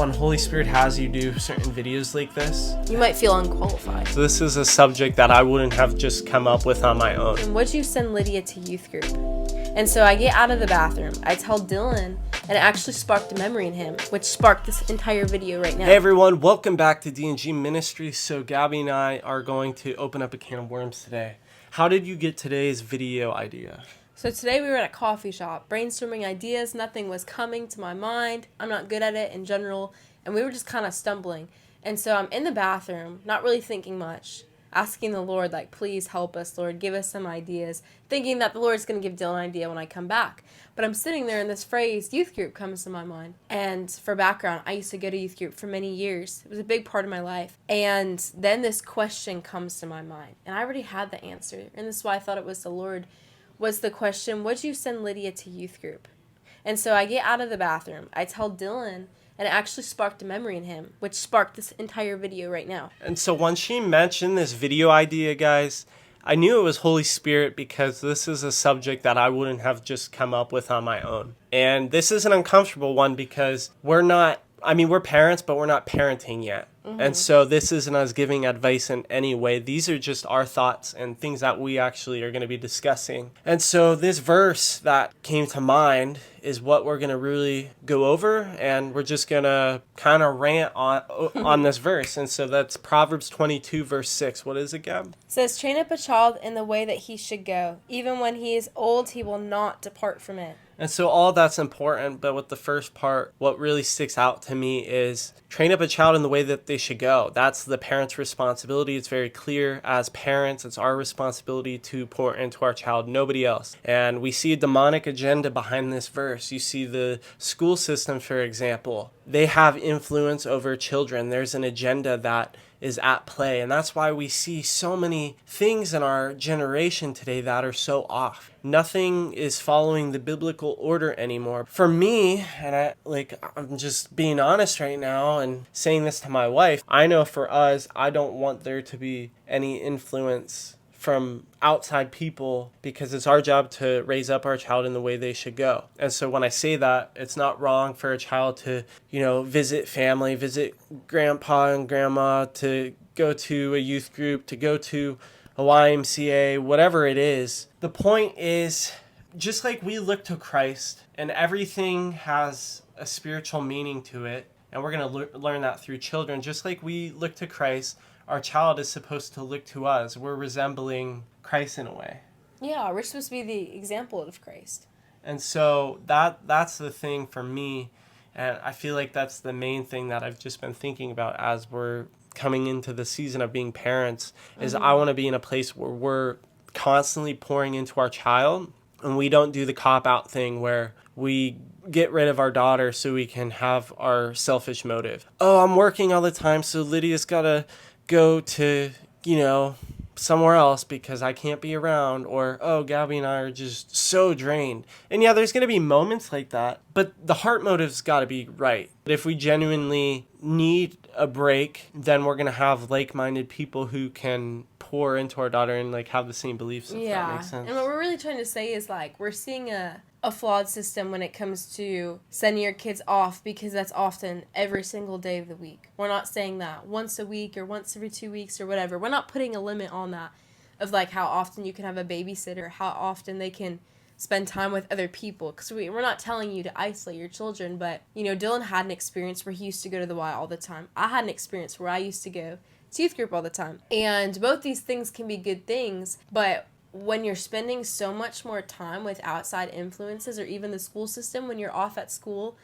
when Holy Spirit has you do certain videos like this, you might feel unqualified. so this is a subject that I wouldn't have just come up with on my own. And would you send Lydia to youth group? And so I get out of the bathroom, I tell Dylan, and it actually sparked a memory in him, which sparked this entire video right now. Hey everyone, welcome back to D&G Ministries. So Gabby and I are going to open up a can of worms today. How did you get today's video idea? So today we were at a coffee shop, brainstorming ideas. Nothing was coming to my mind. I'm not good at it in general, and we were just kind of stumbling. And so I'm in the bathroom, not really thinking much, asking the Lord, like, please help us, Lord, give us some ideas, thinking that the Lord's going to give Dylan an idea when I come back. But I'm sitting there and this phrase, youth group, comes to my mind. And for background, I used to go to youth group for many years. It was a big part of my life. And then this question comes to my mind. And I already had the answer. And this is why I thought it was the Lord, was the question, would you send Lydia to youth group? And so I get out of the bathroom. I tell Dylan, and it actually sparked a memory in him, which sparked this entire video right now. And so when she mentioned this video idea, guys, I knew it was Holy Spirit because this is a subject that I wouldn't have just come up with on my own. And this is an uncomfortable one because we're parents, but we're not parenting yet. Mm-hmm. And so this isn't us giving advice in any way. These are just our thoughts and things that we actually are going to be discussing. And so this verse that came to mind is what we're going to really go over. And we're just going to kind of rant on this verse. And so that's Proverbs 22, verse 6. What is it, Gab? It says, train up a child in the way that he should go. Even when he is old, he will not depart from it. And so all that's important, but with the first part, what really sticks out to me is train up a child in the way that they should go. That's the parent's responsibility. It's very clear. As parents, it's our responsibility to pour into our child, nobody else. And we see a demonic agenda behind this verse. You see the school system, for example. They have influence over children. There's an agenda that is at play. And that's why we see so many things in our generation today that are so off. Nothing is following the biblical order anymore. For me, and I'm just being honest right now and saying this to my wife, I know for us, I don't want there to be any influence from outside people because it's our job to raise up our child in the way they should go. And so when I say that, it's not wrong for a child to, visit family, visit grandpa and grandma, to go to a youth group, to go to a YMCA, whatever it is. The point is, just like we look to Christ and everything has a spiritual meaning to it, and we're going to learn that through children, just like we look to Christ, our child is supposed to look to us. We're resembling Christ in a way. Yeah, we're supposed to be the example of Christ. And so that's the thing for me. And I feel like that's the main thing that I've just been thinking about as we're coming into the season of being parents, is I want to be in a place where we're constantly pouring into our child, and we don't do the cop-out thing where we get rid of our daughter so we can have our selfish motive. Oh, I'm working all the time, so Lydia's got to go to, somewhere else because I can't be around, or, oh, Gabby and I are just so drained. And yeah, there's going to be moments like that, but the heart motive's got to be right. But if we genuinely need a break, then we're going to have like-minded people who can pour into our daughter and have the same beliefs, if that makes sense. And what we're really trying to say is we're seeing a flawed system when it comes to sending your kids off, because that's often every single day of the week. We're not saying that once a week or once every 2 weeks or whatever. We're not putting a limit on that of how often you can have a babysitter, how often they can spend time with other people, because we're not telling you to isolate your children. But Dylan had an experience where he used to go to the Y all the time. I had an experience where I used to go to youth group all the time, and both these things can be good things, but when you're spending so much more time with outside influences, or even the school system, when you're off at school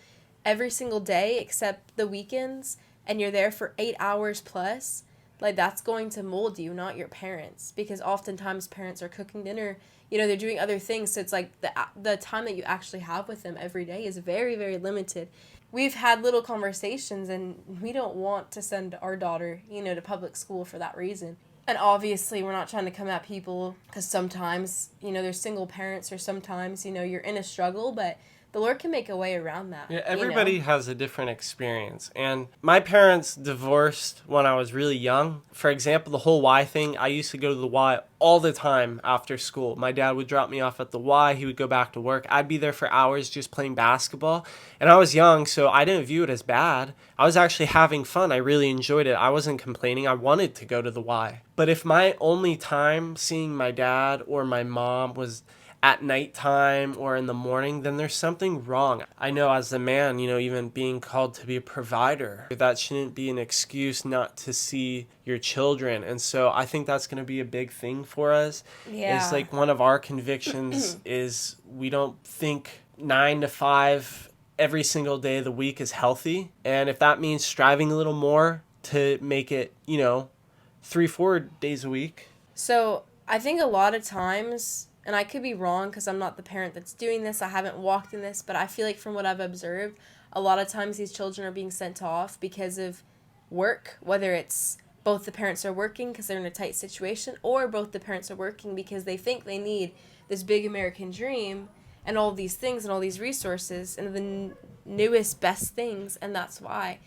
every single day except the weekends, and you're there for 8 hours plus, that's going to mold you, not your parents, because oftentimes parents are cooking dinner, they're doing other things, so it's the time that you actually have with them every day is very, very limited. We've had little conversations, and we don't want to send our daughter, to public school for that reason. And obviously, we're not trying to come at people, because sometimes, there's single parents, or sometimes, you're in a struggle, but the Lord can make a way around that. Yeah, everybody has a different experience. And my parents divorced when I was really young. For example, the whole Y thing, I used to go to the Y all the time after school. My dad would drop me off at the Y. He would go back to work. I'd be there for hours just playing basketball. And I was young, so I didn't view it as bad. I was actually having fun. I really enjoyed it. I wasn't complaining. I wanted to go to the Y. But if my only time seeing my dad or my mom was at nighttime or in the morning, then there's something wrong. I know as a man, even being called to be a provider, that shouldn't be an excuse not to see your children. And so I think that's going to be a big thing for us. Yeah. It's like one of our convictions is we don't think 9 to 5 every single day of the week is healthy. And if that means striving a little more to make it, 3-4 days a week. So I think a lot of times, and I could be wrong because I'm not the parent that's doing this, I haven't walked in this, but I feel like from what I've observed, a lot of times these children are being sent off because of work, whether it's both the parents are working because they're in a tight situation, or both the parents are working because they think they need this big American dream and all these things and all these resources and the newest, best things, and that's why.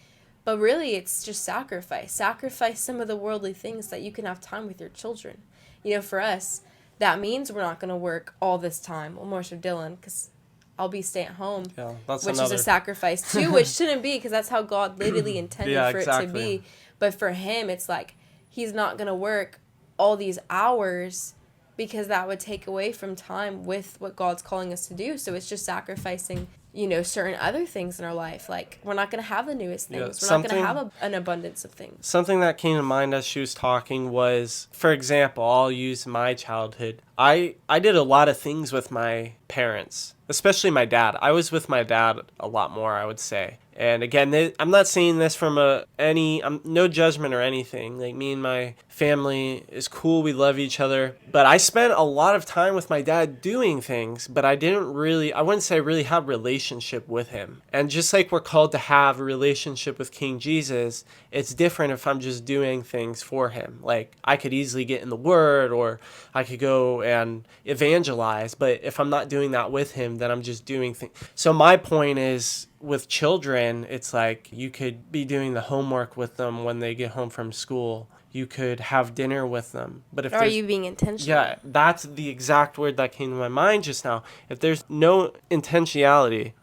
But really, it's just sacrifice. Sacrifice some of the worldly things that you can have time with your children. For us, that means we're not going to work all this time. Well, more so Dylan, because I'll be staying at home, which is a sacrifice too, which shouldn't be, because that's how God literally intended for it to be. But for him, it's like he's not going to work all these hours because that would take away from time with what God's calling us to do. So it's just sacrificing, certain other things in our life. Like, we're not going to have the newest things. We're not going to have an abundance of things. Something that came to mind as she was talking was, for example, I'll use my childhood. I did a lot of things with my parents, especially my dad. I was with my dad a lot more, I would say. And again, I'm not saying this from no judgment or anything. Like, me and my family is cool. We love each other. But I spent a lot of time with my dad doing things, but I wouldn't say I really have a relationship with him. And just like we're called to have a relationship with King Jesus, it's different if I'm just doing things for him. Like, I could easily get in the Word, or I could go and evangelize. But if I'm not doing that with him, then I'm just doing things. So my point is, with children, it's like you could be doing the homework with them when they get home from school. You could have dinner with them. But if are you being intentional? Yeah, that's the exact word that came to my mind just now. If there's no intentionality,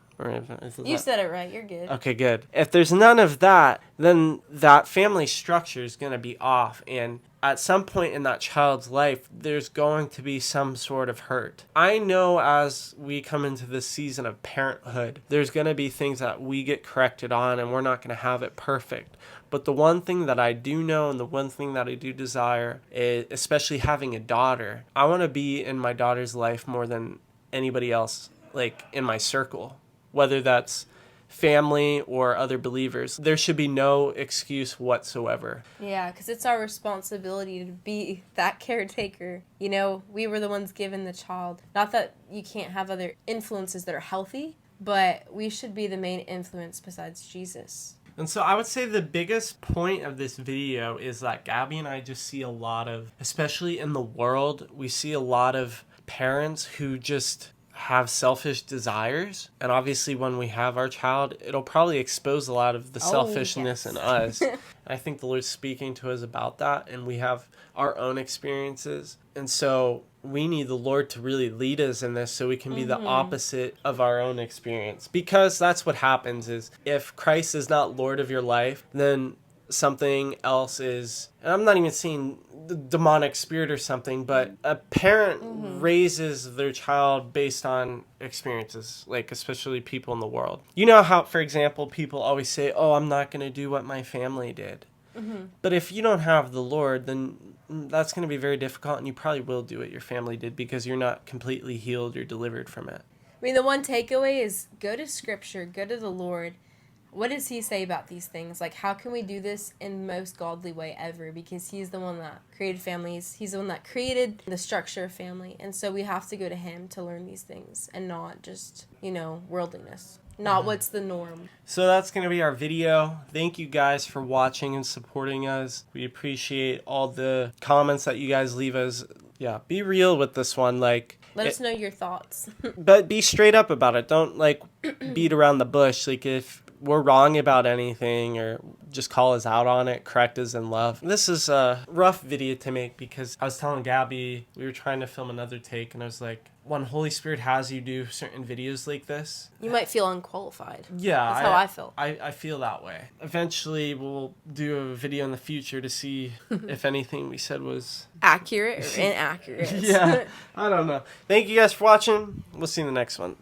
you said it right. You're good. Okay, good. If there's none of that, then that family structure is going to be off. And at some point in that child's life, there's going to be some sort of hurt. I know as we come into this season of parenthood, there's going to be things that we get corrected on, and we're not going to have it perfect. But the one thing that I do know, and the one thing that I do desire, is, especially having a daughter, I want to be in my daughter's life more than anybody else, like in my circle. Whether that's family or other believers, there should be no excuse whatsoever. Yeah, because it's our responsibility to be that caretaker. We were the ones given the child. Not that you can't have other influences that are healthy, but we should be the main influence besides Jesus. And so I would say the biggest point of this video is that Gabby and I just see a lot of, especially in the world, we see a lot of parents who just have selfish desires. And obviously when we have our child, it'll probably expose a lot of the selfishness in us. I think the Lord's speaking to us about that, and we have our own experiences. And so we need the Lord to really lead us in this so we can be the opposite of our own experience. Because that's what happens is, if Christ is not Lord of your life, then something else is, and I'm not even saying the demonic spirit or something, but a parent raises their child based on experiences, like especially people in the world. You know how, for example, people always say, oh, I'm not going to do what my family did. But if you don't have the Lord, then that's going to be very difficult, and you probably will do what your family did because you're not completely healed or delivered from it. I mean, the one takeaway is go to Scripture, go to the Lord. What does he say about these things? Like, how can we do this in the most godly way ever? Because he's the one that created families. He's the one that created the structure of family. And so we have to go to him to learn these things and not just, worldliness. Not what's the norm. So that's going to be our video. Thank you guys for watching and supporting us. We appreciate all the comments that you guys leave us. Yeah, be real with this one. Like, Let us know your thoughts. But be straight up about it. Don't like beat around the bush. Like if we're wrong about anything or just call us out on it, correct us in love. This is a rough video to make because I was telling Gabby, we were trying to film another take, and I was like, when Holy Spirit has you do certain videos like this, You might feel unqualified. yeah, That's how I feel. I feel that way. Eventually, we'll do a video in the future to see if anything we said was Accurate or inaccurate. yeah, I don't know. Thank you guys for watching. We'll see you in the next one.